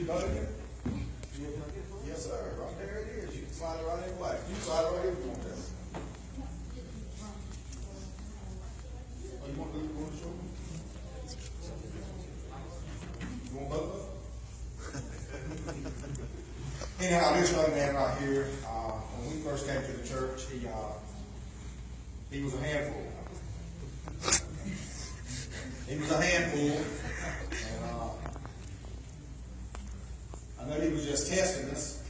got it? Yes, sir. Right there it is. You can slide it right in place. You can slide it right in if you want to. Oh, you want to show me? You want both of them? Anyhow, this young man right here, when we first came to the church, he was a handful. He was a handful. I know he was just testing us.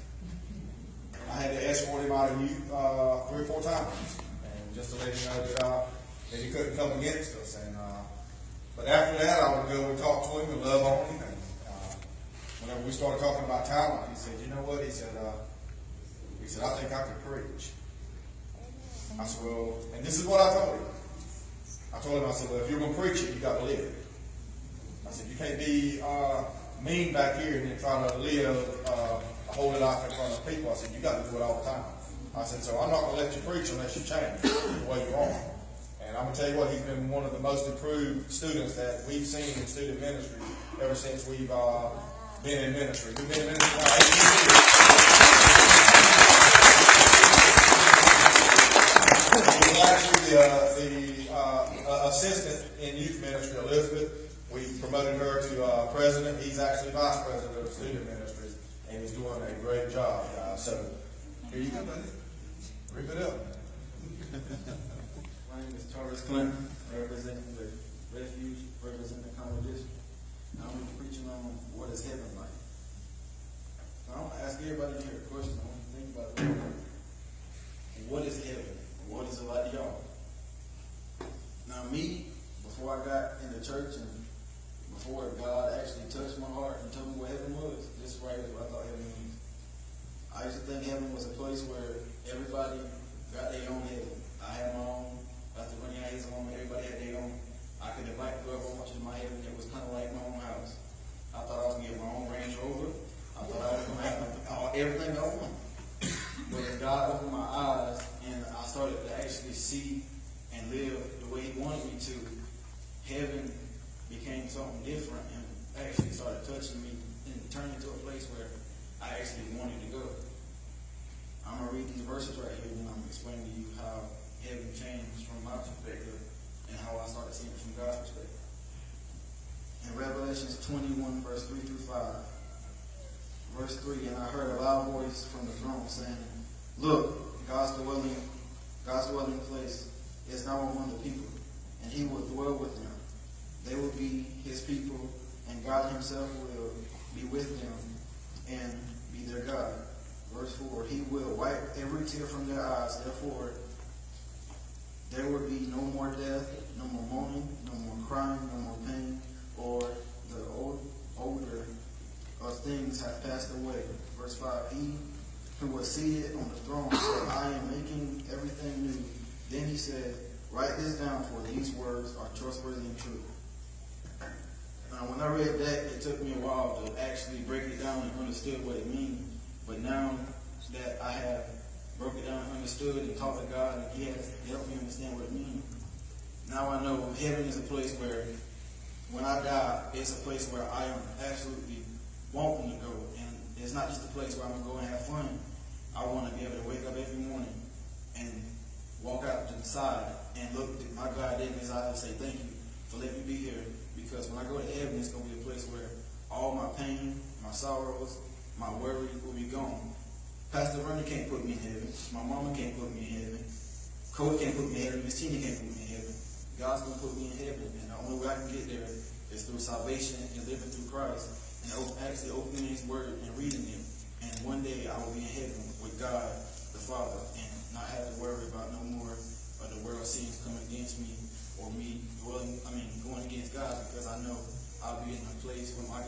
I had to escort him out of youth 3 or 4 times, and just to let him know that he couldn't come against us. And but after that, I would go and talk to him and love on him. And whenever we started talking about talent, he said, "You know what?" He said, "I think I could preach." I said, "Well," and this is what I told him. I told him, I said, "Well, if you're going to preach it, you got to live it." I said, "You can't be mean back here and then try to hold it out in front of people." I said, "You got to do it all the time." I said, "So I'm not going to let you preach unless you change the way you are." And I'm going to tell you what, he's been one of the most improved students that we've seen in student ministry ever since we've been in ministry. We've been in ministry now 18 years. He's actually the assistant in youth ministry, Elizabeth. We promoted her to president. He's actually vice president of student ministries, and he's doing a great job. So, here you go, buddy. Rip it up. My name is Charles Clinton, representing the Refuge, representing the congregation. I'm going to be preaching on what is heaven like. So I want to ask everybody here a question. I want you to think about it. What is heaven? What is it like to y'all? Now me, before I got in the church and before God actually touched my heart and told me what heaven was, this right is what I thought heaven was. I used to think heaven was a place where everybody got their own heaven. I had my own. After running out his own, everybody had their own. I could invite whoever I wanted to my heaven. It was kind of like my own house. I thought I was going to get my own Range Rover. I thought I was going to have everything I wanted. But as God opened my eyes and I started to actually see and live the way He wanted me to, heaven became something different and actually started touching me and turned into a place where I actually wanted to go. I'm going to read these verses right here and I'm going to explain to you how heaven changed from my perspective and how I started seeing it from God's perspective. In Revelations 21, verse 3 through 5, verse 3, and I heard a loud voice from the throne saying, "Look, God's dwelling place is now among the people, and He will dwell with them. They will be His people, and God Himself will be with them and be their God." Verse 4, "He will wipe every tear from their eyes. Therefore, there will be no more death, no more mourning, no more crying, no more pain, or the odor of things have passed away." Verse 5, "He who was seated on the throne said, I am making everything new." Then He said, "Write this down, for these words are trustworthy and true." Now, when I read that, it took me a while to actually break it down and understood what it means. But now that I have broke it down, understood, and talked to God, and He has helped me understand what it means, now I know heaven is a place where, when I die, it's a place where I am absolutely wanting to go. And it's not just a place where I'm going to go and have fun. I want to be able to wake up every morning and walk out to the side and look at my God in His eyes and say, "Thank you for letting me be here." Because when I go to heaven, it's going to be a place where all my pain, my sorrows, my worry will be gone. Pastor Vernon can't put me in heaven. My mama can't put me in heaven. Cody can't put me in heaven. Miss Tina can't put me in heaven. God's going to put me in heaven. And the only way I can get there is through salvation and living through Christ and actually opening His Word and reading it. And one day I will be in heaven with God the Father and not have to worry about no more of the world sins coming against me or me going against God, because I know I'll be in a place where my